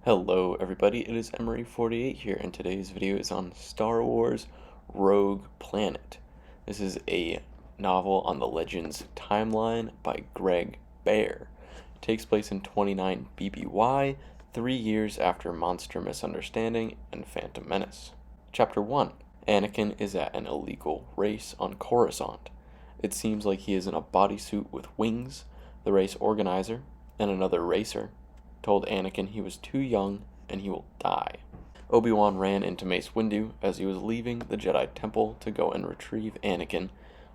Hello everybody, it is Emery48 here, and today's video is on Star Wars Rogue Planet. This is a novel on the Legends timeline by Greg Bear. It takes place in 29 BBY, 3 years after Monster Misunderstanding and Phantom Menace. Chapter 1. Anakin is at an illegal race on Coruscant. It seems like he is in a bodysuit with wings. The race organizer, and another racer, told Anakin he was too young and he will die. Obi-Wan ran into Mace Windu as he was leaving the Jedi Temple to go and retrieve Anakin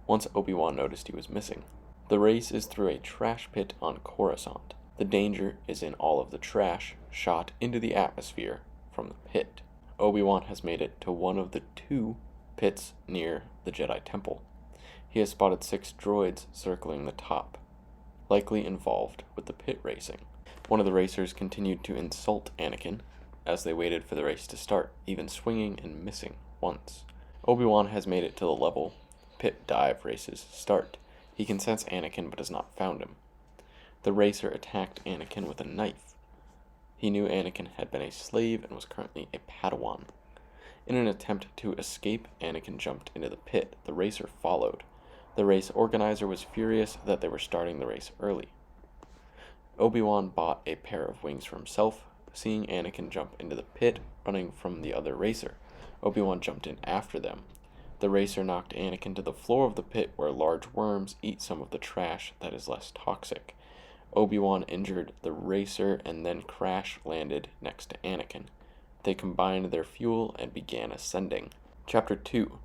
once Obi-Wan noticed he was missing. The race is through a trash pit on Coruscant. The danger is in all of the trash shot into the atmosphere from the pit. Obi-Wan has made it to one of the 2 pits near the Jedi Temple. He has spotted 6 droids circling the top, likely involved with the pit racing. One of the racers continued to insult Anakin as they waited for the race to start, even swinging and missing once. Obi-Wan has made it to the level pit dive races start. He can sense Anakin but has not found him. The racer attacked Anakin with a knife. He knew Anakin had been a slave and was currently a Padawan. In an attempt to escape, Anakin jumped into the pit. The racer followed. The race organizer was furious that they were starting the race early. Obi-Wan bought a pair of wings for himself. Seeing Anakin jump into the pit, running from the other racer, Obi-Wan jumped in after them. The racer knocked Anakin to the floor of the pit where large worms eat some of the trash that is less toxic. Obi-Wan injured the racer and then crash-landed next to Anakin. They combined their fuel and began ascending. Chapter 2.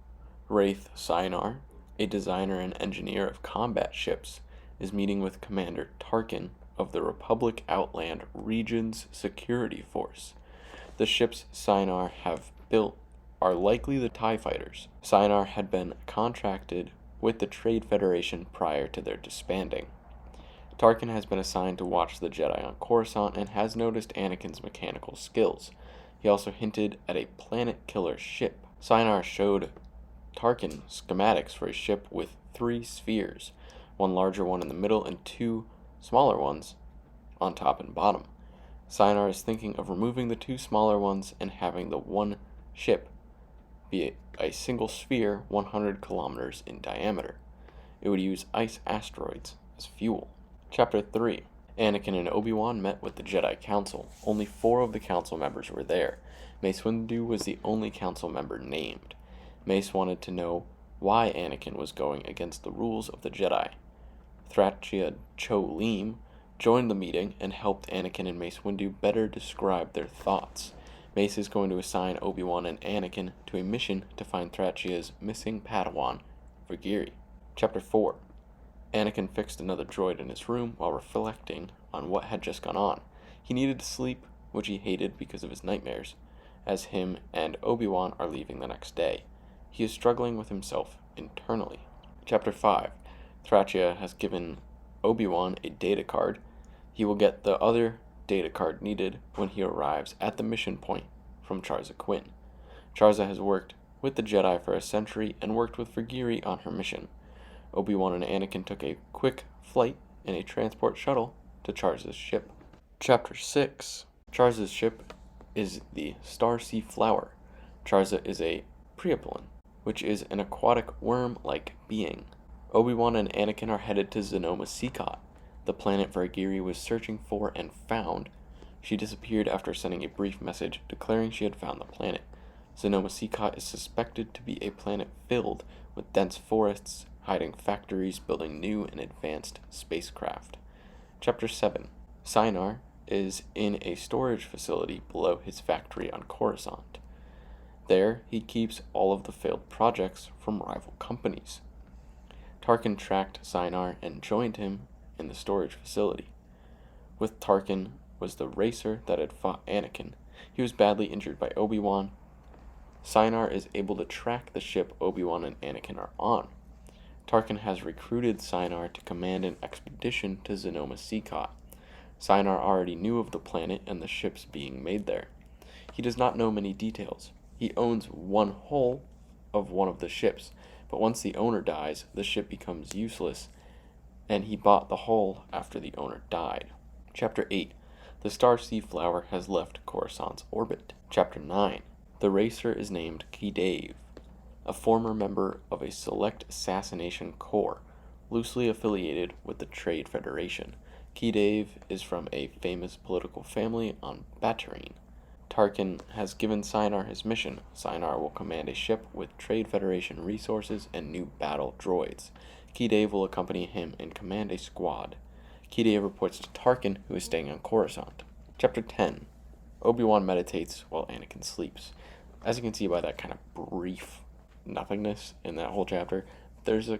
Wraith Sinar, a designer and engineer of combat ships, is meeting with Commander Tarkin of the Republic Outland Region's Security Force. The ships Sinar have built are likely the TIE fighters. Sinar had been contracted with the Trade Federation prior to their disbanding. Tarkin has been assigned to watch the Jedi on Coruscant and has noticed Anakin's mechanical skills. He also hinted at a planet killer ship. Sinar showed Tarkin schematics for a ship with 3 spheres, 1 larger one in the middle and 2 smaller ones on top and bottom. Sinar is thinking of removing the 2 smaller ones and having the one ship be a single sphere 100 kilometers in diameter. It would use ice asteroids as fuel. Chapter 3. Anakin and Obi-Wan met with the Jedi Council. Only 4 of the council members were there. Mace Windu was the only council member named. Mace wanted to know why Anakin was going against the rules of the Jedi. Thracia Cho-Leem joined the meeting and helped Anakin and Mace Windu better describe their thoughts. Mace is going to assign Obi-Wan and Anakin to a mission to find Thracia's missing Padawan, Vergiri. Chapter 4. Anakin fixed another droid in his room while reflecting on what had just gone on. He needed to sleep, which he hated because of his nightmares, as him and Obi-Wan are leaving the next day. He is struggling with himself internally. Chapter 5. Thracia has given Obi-Wan a data card. He will get the other data card needed when he arrives at the mission point from Charza Quinn. Charza has worked with the Jedi for a century and worked with Vergiri on her mission. Obi-Wan and Anakin took a quick flight in a transport shuttle to Charza's ship. Chapter 6. Charza's ship is the Starsea Flower. Charza is a Priaplan, which is an aquatic worm-like being. Obi-Wan and Anakin are headed to Zonomans, the planet Vergiri was searching for and found. She disappeared after sending a brief message declaring she had found the planet. Zonomans is suspected to be a planet filled with dense forests, hiding factories, building new and advanced spacecraft. Chapter 7. Sinar is in a storage facility below his factory on Coruscant. There, he keeps all of the failed projects from rival companies. Tarkin tracked Sinar and joined him in the storage facility. With Tarkin was the racer that had fought Anakin. He was badly injured by Obi-Wan. Sinar is able to track the ship Obi-Wan and Anakin are on. Tarkin has recruited Sinar to command an expedition to Zonomans. Sinar already knew of the planet and the ships being made there. He does not know many details. He owns one hull of one of the ships, but once the owner dies, the ship becomes useless, and he bought the hull after the owner died. Chapter 8. The star Sea Flower has left Coruscant's orbit. Chapter 9. The racer is named Kidave, a former member of a select assassination corps, loosely affiliated with the Trade Federation. Kidave is from a famous political family on Batterine. Tarkin has given Sinar his mission. Sinar will command a ship with Trade Federation resources and new battle droids. Kidave will accompany him and command a squad. Kidave reports to Tarkin, who is staying on Coruscant. Chapter 10. Obi-Wan meditates while Anakin sleeps. As you can see by that kind of brief nothingness in that whole chapter, there's a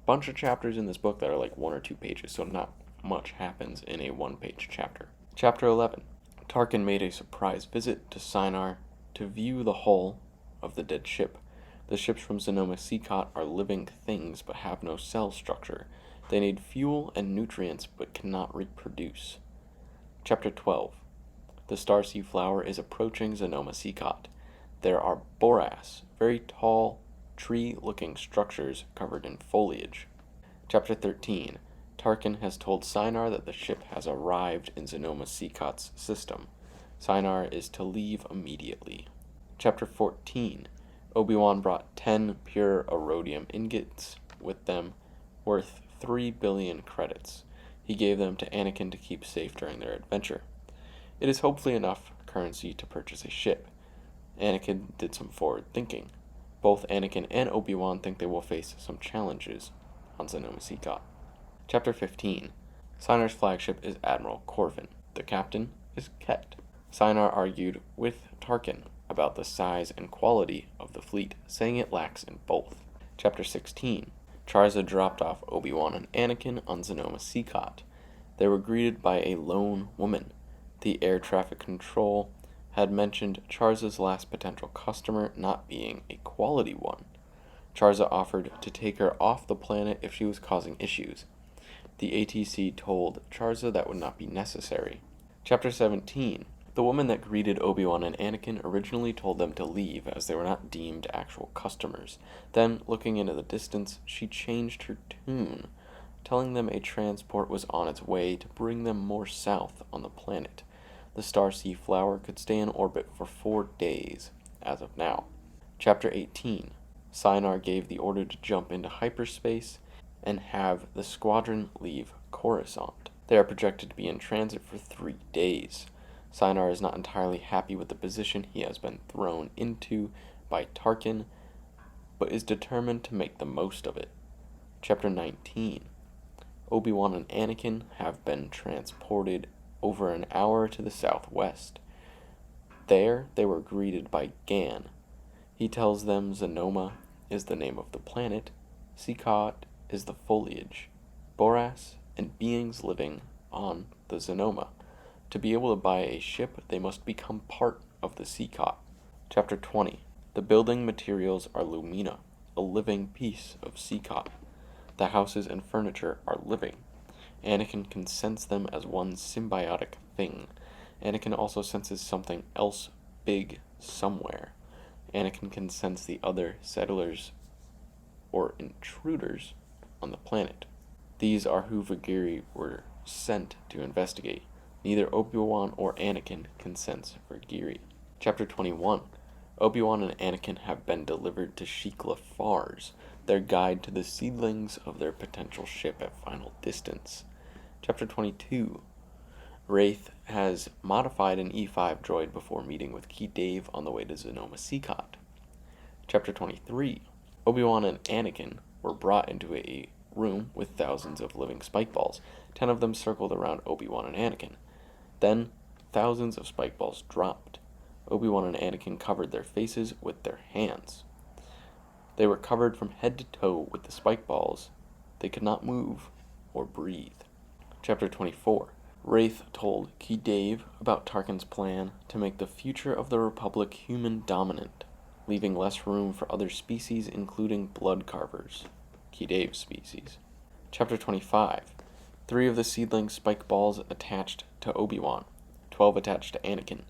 bunch of chapters in this book that are like 1 or 2 pages, so not much happens in a 1-page chapter. Chapter 11. Tarkin made a surprise visit to Sinar to view the hull of the dead ship. The ships from Zonoma Seacot are living things but have no cell structure. They need fuel and nutrients but cannot reproduce. Chapter 12. The Star Sea Flower is approaching Zonoma Seacot. There are boras, very tall, tree-looking structures covered in foliage. Chapter 13. Tarkin has told Sinar that the ship has arrived in Zonoma Seacot's system. Sinar is to leave immediately. Chapter 14. Obi-Wan brought 10 pure erodium ingots with them, worth 3 billion credits. He gave them to Anakin to keep safe during their adventure. It is hopefully enough currency to purchase a ship. Anakin did some forward thinking. Both Anakin and Obi-Wan think they will face some challenges on Zonoma Seacot. Chapter 15. Sinar's flagship is Admiral Corvin. The captain is Ket. Sinar argued with Tarkin about the size and quality of the fleet, saying it lacks in both. Chapter 16. Charza dropped off Obi-Wan and Anakin on Zonoma Seacot. They were greeted by a lone woman. The air traffic control had mentioned Charza's last potential customer not being a quality one. Charza offered to take her off the planet if she was causing issues. The ATC told Charza that would not be necessary. Chapter 17. The woman that greeted Obi-Wan and Anakin originally told them to leave as they were not deemed actual customers. Then, looking into the distance, she changed her tune, telling them a transport was on its way to bring them more south on the planet. The Star Sea Flower could stay in orbit for 4 days, as of now. Chapter 18. Sinar gave the order to jump into hyperspace and have the squadron leave Coruscant. They are projected to be in transit for 3 days. Sinar is not entirely happy with the position he has been thrown into by Tarkin, but is determined to make the most of it. Chapter 19. Obi-Wan and Anakin have been transported over an hour to the southwest. There, they were greeted by Gan. He tells them Zonoma is the name of the planet, Seacot is the foliage, boras, and beings living on the Zonoma. To be able to buy a ship, they must become part of the Seacot. Chapter 20. The building materials are Lumina, a living piece of Seacot. The houses and furniture are living. Anakin can sense them as one symbiotic thing. Anakin also senses something else big somewhere. Anakin can sense the other settlers or intruders on the planet. These are who Vergiri were sent to investigate. Neither Obi-Wan or Anakin can sense Vergiri. Chapter 21. Obi-Wan and Anakin have been delivered to Shikla Fars, their guide to the seedlings of their potential ship at final distance. Chapter 22. Wraith has modified an E5 droid before meeting with Kidave on the way to Zonoma Seacot. Chapter 23. Obi-Wan and Anakin were brought into a room with thousands of living spike balls. 10 of them circled around Obi-Wan and Anakin. Then, thousands of spike balls dropped. Obi-Wan and Anakin covered their faces with their hands. They were covered from head to toe with the spike balls. They could not move or breathe. Chapter 24. Wraith told Kidave about Tarkin's plan to make the future of the Republic human dominant, leaving less room for other species including blood carvers, Kidave's species. Chapter 25. 3 of the seedling spike balls attached to Obi-Wan, 12 attached to Anakin.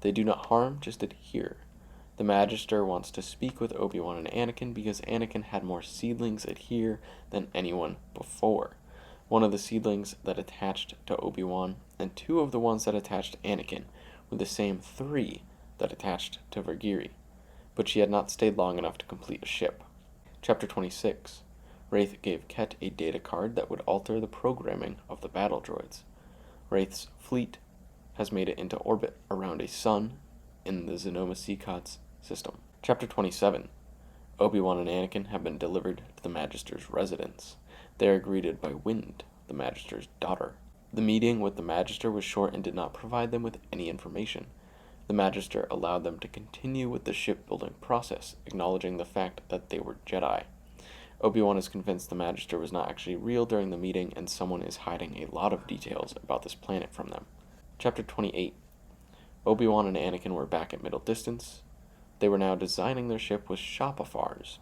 They do not harm, just adhere. The Magister wants to speak with Obi-Wan and Anakin because Anakin had more seedlings adhere than anyone before. One of the seedlings that attached to Obi-Wan and 2 of the ones that attached to Anakin were the same 3 that attached to Vergiri, but she had not stayed long enough to complete a ship. Chapter 26. Wraith gave Ket a data card that would alter the programming of the battle droids. Wraith's fleet has made it into orbit around a sun in the Zonoma Seacot's system. Chapter 27. Obi-Wan and Anakin have been delivered to the Magister's residence. They are greeted by Wind, the Magister's daughter. The meeting with the Magister was short and did not provide them with any information. The Magister allowed them to continue with the shipbuilding process, acknowledging the fact that they were Jedi. Obi-Wan is convinced the Magister was not actually real during the meeting, and someone is hiding a lot of details about this planet from them. Chapter 28. Obi-Wan and Anakin were back at middle distance. They were now designing their ship with Shapafars.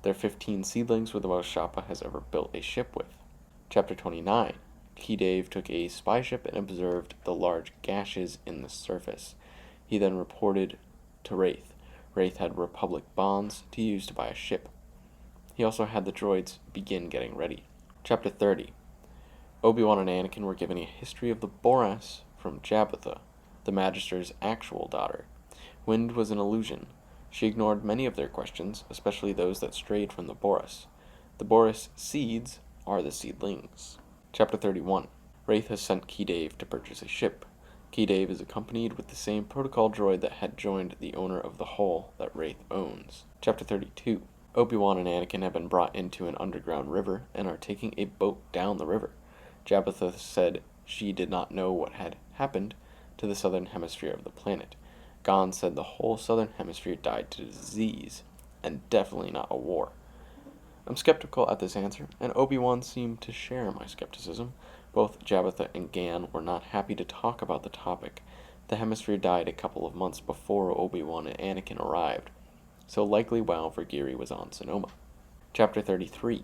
Their 15 seedlings were the most Shappa has ever built a ship with. Chapter 29. Key-Dave took a spy ship and observed the large gashes in the surface. He then reported to Wraith. Wraith had Republic bonds to use to buy a ship. He also had the droids begin getting ready. Chapter 30. Obi-Wan and Anakin were given a history of the Boras from Jabbatha, the Magister's actual daughter. Wind was an illusion. She ignored many of their questions, especially those that strayed from the Boras. The Boras seeds are the seedlings. Chapter 31. Wraith has sent Key-Dave to purchase a ship. Key-Dave is accompanied with the same protocol droid that had joined the owner of the hull that Wraith owns. Chapter 32. Obi-Wan and Anakin have been brought into an underground river and are taking a boat down the river. Jabbatha said she did not know what had happened to the southern hemisphere of the planet. Gon said the whole southern hemisphere died to disease, and definitely not a war. I'm skeptical at this answer, and Obi-Wan seemed to share my skepticism. Both Jabbatha and Gan were not happy to talk about the topic. The hemisphere died a couple of months before Obi-Wan and Anakin arrived, so likely while Vergiri was on Sonoma. Chapter 33.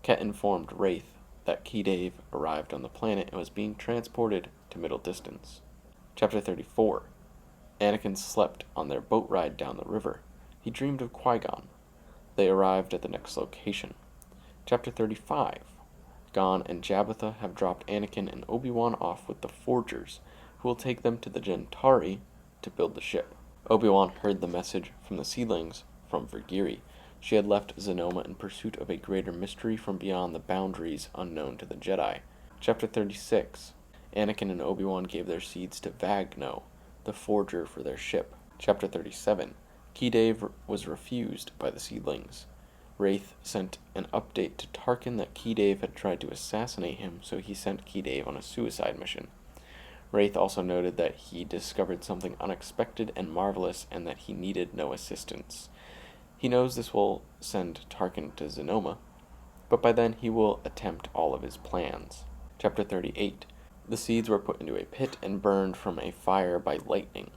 Ket informed Wraith that Key-Dave arrived on the planet and was being transported to middle distance. Chapter 34. Anakin slept on their boat ride down the river. He dreamed of Qui-Gon. They arrived at the next location. Chapter 35. Gon and Jabbatha have dropped Anakin and Obi-Wan off with the Forgers, who will take them to the Gentari to build the ship. Obi-Wan heard the message from the seedlings from Vergiri. She had left Zonoma in pursuit of a greater mystery from beyond the boundaries unknown to the Jedi. Chapter 36. Anakin and Obi-Wan gave their seeds to Vagno, the forger for their ship. Chapter 37. Key-Dave was refused by the seedlings. Wraith sent an update to Tarkin that Key-Dave had tried to assassinate him, so he sent Key-Dave on a suicide mission. Wraith also noted that he discovered something unexpected and marvelous and that he needed no assistance. He knows this will send Tarkin to Zonoma, but by then he will attempt all of his plans. Chapter 38. The seeds were put into a pit and burned from a fire by lightning.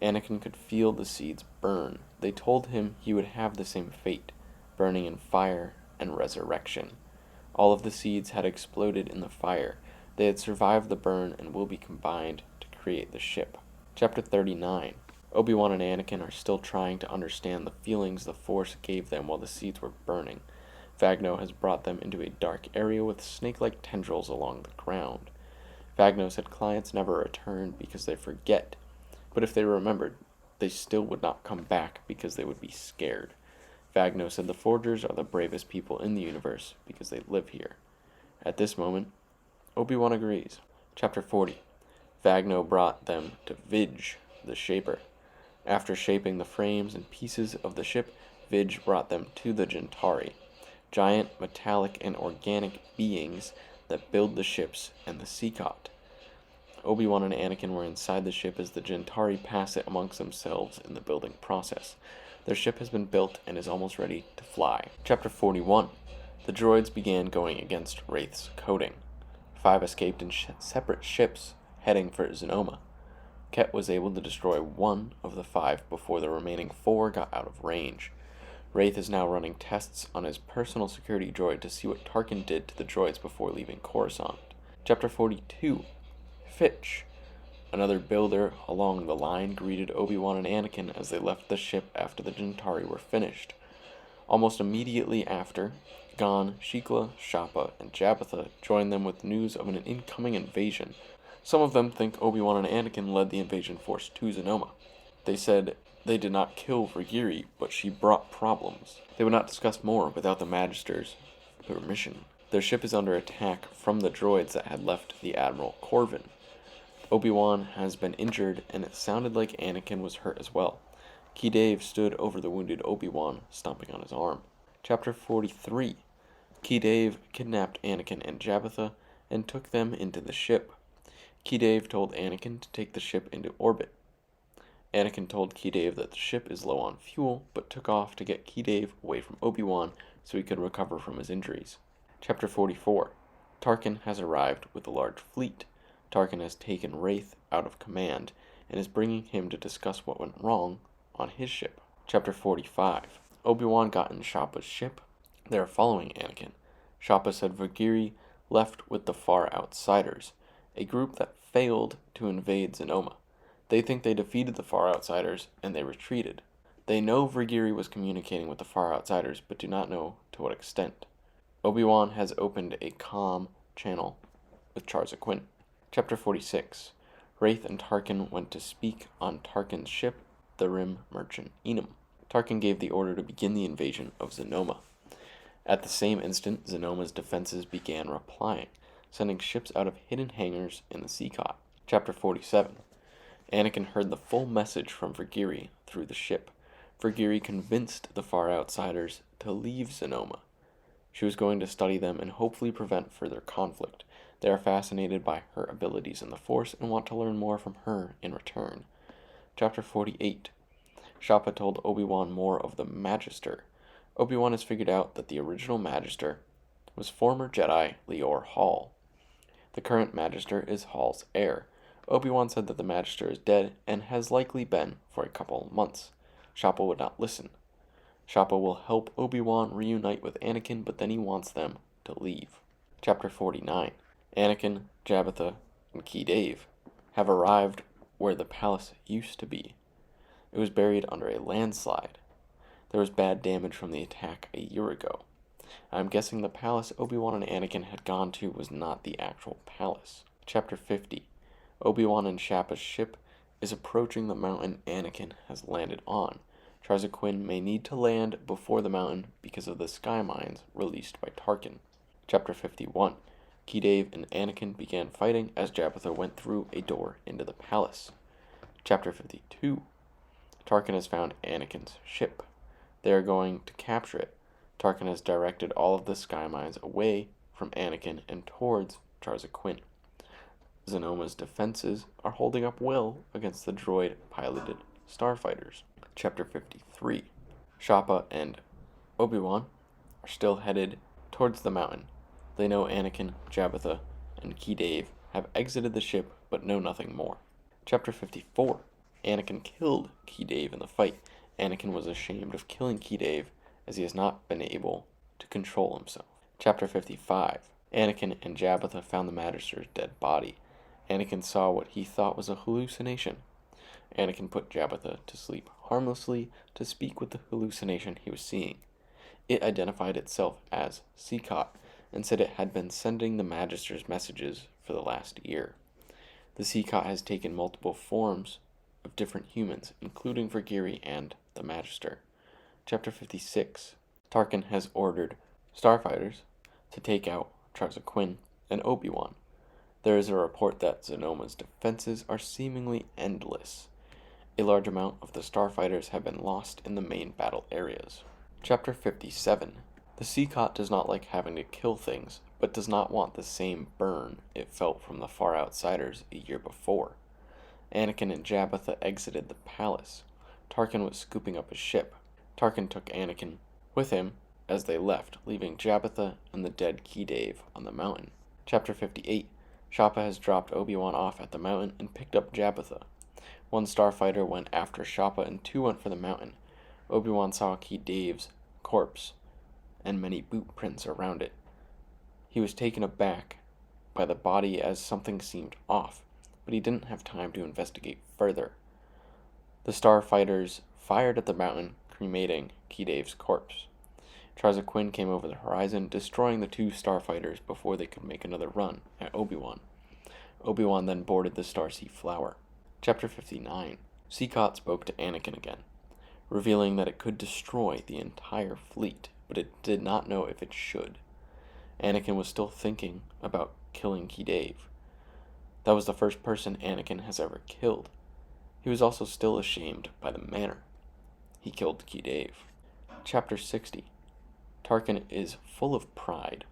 Anakin could feel the seeds burn. They told him he would have the same fate, burning in fire and resurrection. All of the seeds had exploded in the fire. They had survived the burn and will be combined to create the ship. Chapter 39. Obi-Wan and Anakin are still trying to understand the feelings the Force gave them while the seeds were burning. Vagno has brought them into a dark area with snake-like tendrils along the ground. Vagno said clients never return because they forget, but if they remembered, they still would not come back because they would be scared. Vagno said the Forgers are the bravest people in the universe because they live here. At this moment, Obi-Wan agrees. Chapter 40. Vagno brought them to Vidge, the Shaper. After shaping the frames and pieces of the ship, Vidge brought them to the Gentari, giant metallic and organic beings that build the ships and the Seacot. Obi-Wan and Anakin were inside the ship as the Gentari pass it amongst themselves in the building process. Their ship has been built and is almost ready to fly. Chapter 41. The droids began going against Wraith's coding. 5 escaped in separate ships heading for Zonoma. Ket was able to destroy 1 of the 5 before the remaining 4 got out of range. Wraith is now running tests on his personal security droid to see what Tarkin did to the droids before leaving Coruscant. Chapter 42. Fitch, another builder along the line, greeted Obi-Wan and Anakin as they left the ship after the Gentari were finished. Almost immediately after, Gon, Shikla, Shappa, and Jabbatha joined them with news of an incoming invasion. Some of them think Obi-Wan and Anakin led the invasion force to Zonoma. They said they did not kill Vergiri, but she brought problems. They would not discuss more without the Magister's permission. Their ship is under attack from the droids that had left the Admiral Corvin. Obi-Wan has been injured, and it sounded like Anakin was hurt as well. Key Dave stood over the wounded Obi-Wan, stomping on his arm. Chapter 43. Key Dave kidnapped Anakin and Jabitha and took them into the ship. Key Dave told Anakin to take the ship into orbit. Anakin told Key Dave that the ship is low on fuel, but took off to get Key Dave away from Obi-Wan so he could recover from his injuries. Chapter 44. Tarkin has arrived with a large fleet. Tarkin has taken Wraith out of command and is bringing him to discuss what went wrong on his ship. Chapter 45. Obi-Wan got in Shappa's ship. They are following Anakin. Shappa said Vergiri left with the Far Outsiders, a group that failed to invade Zonoma. They think they defeated the Far Outsiders and they retreated. They know Vergiri was communicating with the Far Outsiders, but do not know to what extent. Obi-Wan has opened a comm channel with Charza Quinn. Chapter 46. Wraith and Tarkin went to speak on Tarkin's ship, the Rim Merchant Enum. Tarkin gave the order to begin the invasion of Zonoma. At the same instant, Zonoma's defenses began replying, sending ships out of hidden hangars in the Seacot. Chapter 47. Anakin heard the full message from Vergiri through the ship. Vergiri convinced the Far Outsiders to leave Zonoma. She was going to study them and hopefully prevent further conflict. They are fascinated by her abilities in the Force and want to learn more from her in return. Chapter 48. Shappa told Obi-Wan more of the Magister. Obi-Wan has figured out that the original Magister was former Jedi Lior Hall. The current Magister is Hall's heir. Obi-Wan said that the Magister is dead and has likely been for a couple months. Shappa would not listen. Shappa will help Obi-Wan reunite with Anakin, but then he wants them to leave. Chapter 49. Anakin, Jabitha, and Key Dave have arrived where the palace used to be. It was buried under a landslide. There was bad damage from the attack a year ago. I'm guessing the palace Obi-Wan and Anakin had gone to was not the actual palace. Chapter 50. Obi-Wan and Shappa's ship is approaching the mountain Anakin has landed on. Charza Quinn may need to land before the mountain because of the sky mines released by Tarkin. Chapter 51. Key Dave and Anakin began fighting as Jabitha went through a door into the palace. Chapter 52. Tarkin has found Anakin's ship. They are going to capture it. Tarkin has directed all of the sky mines away from Anakin and towards Charza Quinn. Zonoma's defenses are holding up well against the droid-piloted starfighters. Chapter 53. Shappa and Obi-Wan are still headed towards the mountain. They know Anakin, Jabitha, and Key Dave have exited the ship, but know nothing more. Chapter 54. Anakin killed Key Dave in the fight. Anakin was ashamed of killing Key Dave, as he has not been able to control himself. Chapter 55. Anakin and Jabitha found the Magister's dead body. Anakin saw what he thought was a hallucination. Anakin put Jabitha to sleep harmlessly to speak with the hallucination he was seeing. It identified itself as Seacot and said it had been sending the Magister's messages for the last year. The Seacot has taken multiple forms of different humans, including Vergiri and the Magister. Chapter 56. Tarkin has ordered starfighters to take out Charza Quinn and Obi-Wan. There is a report that Zonoma's defenses are seemingly endless. A large amount of the starfighters have been lost in the main battle areas. Chapter 57. The Seacot does not like having to kill things, but does not want the same burn it felt from the Far Outsiders a year before. Anakin and Jabitha exited the palace. Tarkin was scooping up his ship. Tarkin took Anakin with him as they left, leaving Jabitha and the dead Key Dave on the mountain. Chapter 58. Shappa has dropped Obi-Wan off at the mountain and picked up Jabitha. One starfighter went after Shappa and two went for the mountain. Obi-Wan saw Key Dave's corpse and many boot prints around it. He was taken aback by the body as something seemed off, but he didn't have time to investigate further. The starfighters fired at the mountain, cremating Key Dave's corpse. Charza Quinn came over the horizon, destroying the two starfighters before they could make another run at Obi-Wan. Obi-Wan then boarded the Starseed Flower. Chapter 59. Seacot spoke to Anakin again, revealing that it could destroy the entire fleet, but it did not know if it should. Anakin was still thinking about killing Kidave. That was the first person Anakin has ever killed. He was also still ashamed by the manner he killed Kidave. Chapter 60. Tarkin is full of pride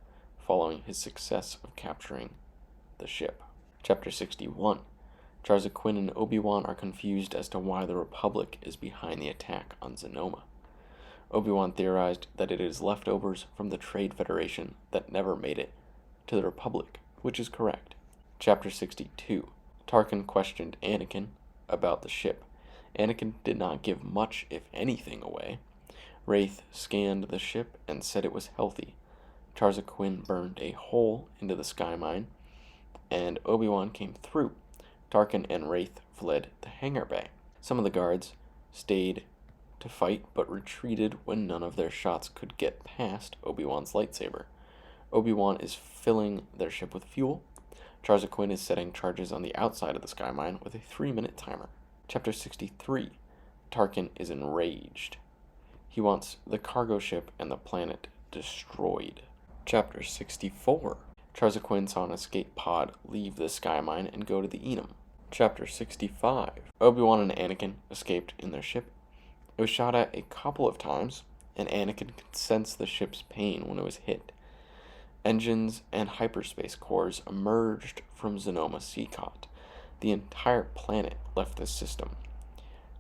following his success of capturing the ship. Chapter 61. Jarza Quinn and Obi-Wan are confused as to why the Republic is behind the attack on Zonoma. Obi-Wan theorized that it is leftovers from the Trade Federation that never made it to the Republic, which is correct. Chapter 62. Tarkin questioned Anakin about the ship. Anakin did not give much, if anything, away. Wraith scanned the ship and said it was healthy. Jarza Quinn burned a hole into the sky mine, and Obi-Wan came through. Tarkin and Wraith fled the hangar bay. Some of the guards stayed to fight, but retreated when none of their shots could get past Obi-Wan's lightsaber. Obi-Wan is filling their ship with fuel. Jarza Quinn is setting charges on the outside of the sky mine with a 3-minute timer. Chapter 63. Tarkin is enraged. He wants the cargo ship and the planet destroyed. Chapter 64. Jarza Quinn saw an escape pod leave the sky mine and go to the Enum. Chapter 65. Obi-Wan and Anakin escaped in their ship. It was shot at a couple of times, and Anakin could sense the ship's pain when it was hit. Engines and hyperspace cores emerged from Zonoma Seacot. The entire planet left the system.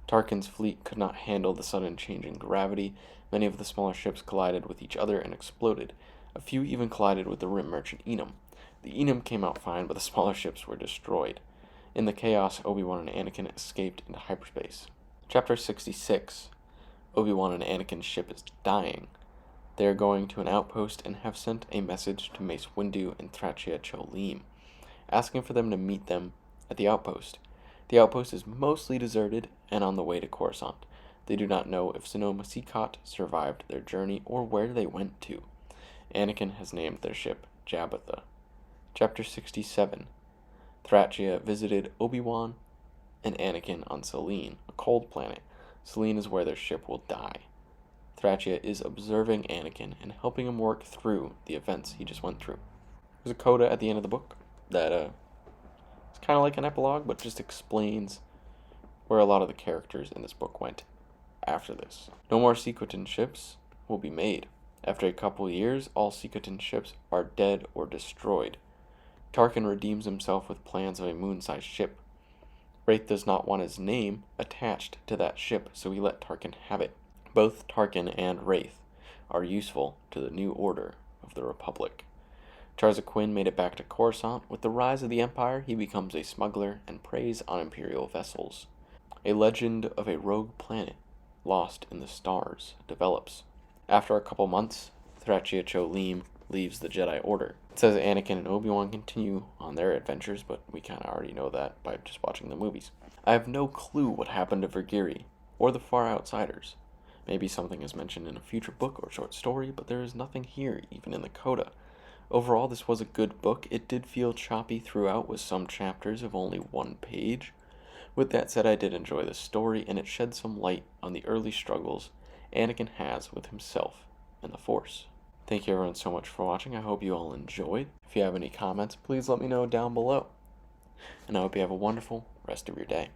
Tarkin's fleet could not handle the sudden change in gravity. Many of the smaller ships collided with each other and exploded. A few even collided with the Rim Merchant Enum. The Enum came out fine, but the smaller ships were destroyed. In the chaos, Obi-Wan and Anakin escaped into hyperspace. Chapter 66. Obi-Wan and Anakin's ship is dying. They are going to an outpost and have sent a message to Mace Windu and Thracia Cholim, asking for them to meet them at the outpost. The outpost is mostly deserted and on the way to Coruscant. They do not know if Sonoma Seacot survived their journey or where they went to. Anakin has named their ship Jabbatha. Chapter 67. Thracia visited Obi-Wan and Anakin on Selene, a cold planet. Selene is where their ship will die. Thracia is observing Anakin and helping him work through the events he just went through. There's a coda at the end of the book that it's kind of like an epilogue, but just explains where a lot of the characters in this book went after this. No more Sequotan ships will be made. After a couple years, all Sequotan ships are dead or destroyed. Tarkin redeems himself with plans of a moon-sized ship. Wraith does not want his name attached to that ship, so he let Tarkin have it. Both Tarkin and Wraith are useful to the new order of the Republic. Jarza Quinn made it back to Coruscant. With the rise of the Empire, he becomes a smuggler and preys on Imperial vessels. A legend of a rogue planet lost in the stars develops. After a couple months, Thracia Cholim leaves the Jedi Order. It says Anakin and Obi-Wan continue on their adventures, but we kind of already know that by just watching the movies. I have no clue what happened to Vergiri or the Far Outsiders. Maybe something is mentioned in a future book or short story, but there is nothing here, even in the coda. Overall, this was a good book. It did feel choppy throughout with some chapters of only 1 page. With that said, I did enjoy the story, and it shed some light on the early struggles Anakin has with himself and the Force. Thank you everyone so much for watching. I hope you all enjoyed. If you have any comments, please let me know down below. And I hope you have a wonderful rest of your day.